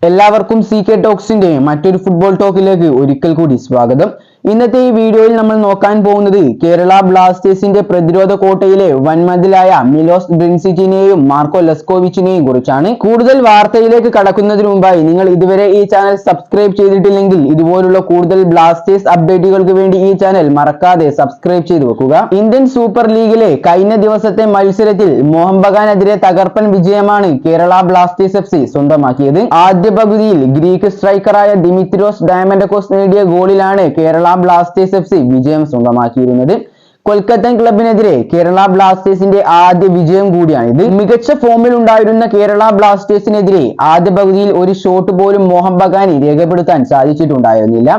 എല്ലാവർക്കും CK ടോക്സിന്റെ മറ്റൊരു football ടോക്കിലേക്ക് ഒരിക്കൽ കൂടി സ്വാഗതം. ഇന്നത്തെ ഈ വീഡിയോയിൽ നമ്മൾ നോക്കാൻ പോകുന്നത് കേരള ബ്ലാസ്റ്റേഴ്സിന്റെ പ്രതിരോധ കോട്ടയിലെ വൻമതിലായ മിലോസ് ഡ്രിൻസിച്ചിനെയും മാർക്കോ ലെസ്കോവിച്ചിനെയും കുറിച്ചാണ്. കൂടുതൽ വാർത്തയിലേക്ക് കടക്കുന്നതിന് മുമ്പായി നിങ്ങൾ ഇതുവരെ ഈ ചാനൽ സബ്സ്ക്രൈബ് ചെയ്തിട്ടില്ലെങ്കിൽ ഇതുപോലുള്ള കൂടുതൽ ബ്ലാസ്റ്റേഴ്സ് അപ്ഡേറ്റുകൾക്ക് വേണ്ടി ഈ ചാനൽ മറക്കാതെ സബ്സ്ക്രൈബ് ചെയ്തു വെക്കുക. ഇന്ത്യൻ സൂപ്പർ ലീഗിലെ കഴിഞ്ഞ ദിവസത്തെ മത്സരത്തിൽ മോഹൻ ബഗാനെതിരെ തകർപ്പൻ വിജയമാണ് കേരള ബ്ലാസ്റ്റേഴ്സ് FC സ്വന്തമാക്കിയത്. ആദ്യ പകുതിയിൽ ഗ്രീക്ക് സ്ട്രൈക്കറായ ദിമിത്രിയോസ് ഡയമൻഡക്കോസ് നേടിയ ഗോളിലാണ് കേരള ബ്ലാസ്റ്റേഴ്സ് FC വിജയം സ്വന്തമാക്കിയിരുന്നത്. കൊൽക്കത്തൻ ക്ലബിനെതിരെ കേരള ബ്ലാസ്റ്റേഴ്സിന്റെ ആദ്യ വിജയം കൂടിയാണിത്. മികച്ച ഫോമിൽ ഉണ്ടായിരുന്ന കേരള ബ്ലാസ്റ്റേഴ്സിനെതിരെ ആദ്യ പകുതിയിൽ ഒരു ഷോട്ട് പോലും മോഹൻ ബഗാന് രേഖപ്പെടുത്താൻ സാധിച്ചിട്ടുണ്ടായിരുന്നില്ല.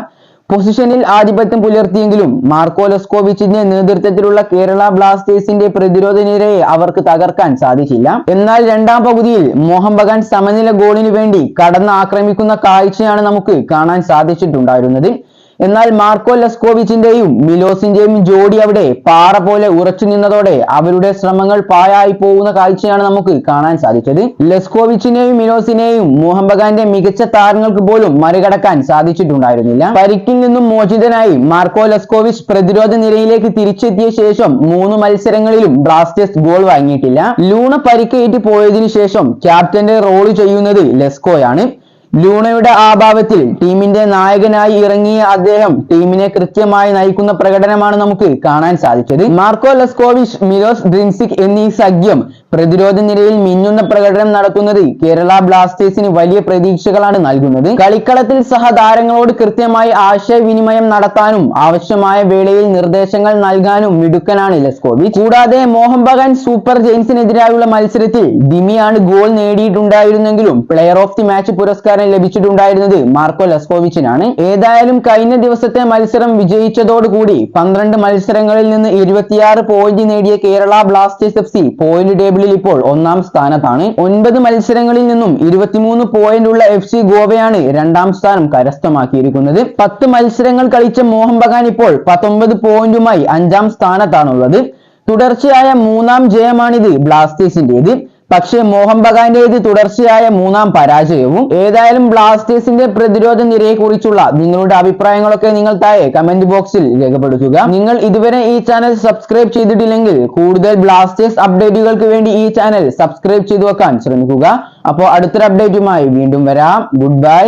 പൊസിഷനിൽ ആധിപത്യം പുലർത്തിയെങ്കിലും മാർക്കോ ലെസ്കോവിച്ചിന്റെ നേതൃത്വത്തിലുള്ള കേരള ബ്ലാസ്റ്റേഴ്സിന്റെ പ്രതിരോധ നിരയെ അവർക്ക് തകർക്കാൻ സാധിച്ചില്ല. എന്നാൽ രണ്ടാം പകുതിയിൽ മോഹൻ ബഗാൻ സമനില ഗോളിന് വേണ്ടി കടന്ന് ആക്രമിക്കുന്ന കാഴ്ചയാണ് നമുക്ക് കാണാൻ സാധിച്ചിട്ടുണ്ടായിരുന്നത്. എന്നാൽ മാർക്കോ ലെസ്കോവിച്ചിന്റെയും മിലോസിന്റെയും ജോഡി അവിടെ പാറ പോലെ ഉറച്ചു നിന്നതോടെ അവരുടെ ശ്രമങ്ങൾ പാഴായി പോകുന്ന കാഴ്ചയാണ് നമുക്ക് കാണാൻ സാധിച്ചത്. ലെസ്കോവിച്ചിനെയും മിലോസിനെയും മോഹൻ ബഗാന്റെ മികച്ച താരങ്ങൾക്ക് പോലും മറികടക്കാൻ സാധിച്ചിട്ടുണ്ടായിരുന്നില്ല. പരിക്കിൽ നിന്നും മോചിതനായി മാർക്കോ ലെസ്കോവിച്ച് പ്രതിരോധ നിരയിലേക്ക് തിരിച്ചെത്തിയ ശേഷം 3 മത്സരങ്ങളിലും ബ്ലാസ്റ്റേഴ്സ് ഗോൾ വാങ്ങിയിട്ടില്ല. ലൂണ പരിക്കേറ്റ് പോയതിനു ശേഷം ക്യാപ്റ്റന്റെ റോൾ ചെയ്യുന്നത് ലെസ്കോയാണ്. ലൂണയുടെ അഭാവത്തിൽ ടീമിന്റെ നായകനായി ഇറങ്ങിയ അദ്ദേഹം ടീമിനെ കൃത്യമായി നയിക്കുന്ന പ്രകടനമാണ് നമുക്ക് കാണാൻ സാധിച്ചത്. മാർക്കോ ലെസ്കോവിച്ച്, മിലോസ് ഡ്രിൻസിക് എന്നീ സഖ്യം പ്രതിരോധ നിരയിൽ മിന്നുന്ന പ്രകടനം നടത്തുന്നത് കേരള ബ്ലാസ്റ്റേഴ്സിന് വലിയ പ്രതീക്ഷകളാണ് നൽകുന്നത്. കളിക്കളത്തിൽ സഹതാരങ്ങളോട് കൃത്യമായി ആശയവിനിമയം നടത്താനും ആവശ്യമായ വേളയിൽ നിർദ്ദേശങ്ങൾ നൽകാനും മിടുക്കനാണ് ലെസ്കോവിച്ച്. കൂടാതെ മോഹൻ ബഗാൻ സൂപ്പർ ജെയിൻസിനെതിരായുള്ള മത്സരത്തിൽ ദിമിയാണ് ഗോൾ നേടിയിട്ടുണ്ടായിരുന്നെങ്കിലും പ്ലെയർ ഓഫ് ദി മാച്ച് പുരസ്കാരം ലഭിച്ചിട്ടുണ്ടായിരുന്നത് മാർക്കോ ലെസ്കോവിച്ചിനാണ്. ഏതായാലും കഴിഞ്ഞ ദിവസത്തെ മത്സരം വിജയിച്ചതോടുകൂടി 12 മത്സരങ്ങളിൽ നിന്ന് 26 പോയിന്റ് നേടിയ കേരള ബ്ലാസ്റ്റേഴ്സ് FC പോയിന്റ് ടേബിളിൽ ഇപ്പോൾ 1ാം സ്ഥാനത്താണ്. 9 മത്സരങ്ങളിൽ നിന്നും 23 പോയിന്റ് ഉള്ള FC ഗോവയാണ് 2ാം സ്ഥാനം കരസ്ഥമാക്കിയിരിക്കുന്നത്. 10 മത്സരങ്ങൾ കളിച്ച മോഹൻ ബഗാൻ ഇപ്പോൾ 19 പോയിന്റുമായി 5ാം സ്ഥാനത്താണുള്ളത്. തുടർച്ചയായ 3ാം ജയമാണിത് ബ്ലാസ്റ്റേഴ്സിന്റേത്. പക്ഷേ മോഹൻ ബഗാന്റേത് തുടർച്ചയായ 3ാം പരാജയവും. ഏതായാലും ബ്ലാസ്റ്റേഴ്സിന്റെ പ്രതിരോധ നിരയെ കുറിച്ചുള്ള നിങ്ങളുടെ അഭിപ്രായങ്ങളൊക്കെ നിങ്ങൾ താഴെ കമന്റ് ബോക്സിൽ രേഖപ്പെടുത്തുക. നിങ്ങൾ ഇതുവരെ ഈ ചാനൽ സബ്സ്ക്രൈബ് ചെയ്തിട്ടില്ലെങ്കിൽ കൂടുതൽ ബ്ലാസ്റ്റേഴ്സ് അപ്ഡേറ്റുകൾക്ക് വേണ്ടി ഈ ചാനൽ സബ്സ്ക്രൈബ് ചെയ്തു വെക്കാൻ ശ്രമിക്കുക. അപ്പോൾ അടുത്തൊരു അപ്ഡേറ്റുമായി വീണ്ടും വരാം. Good bye.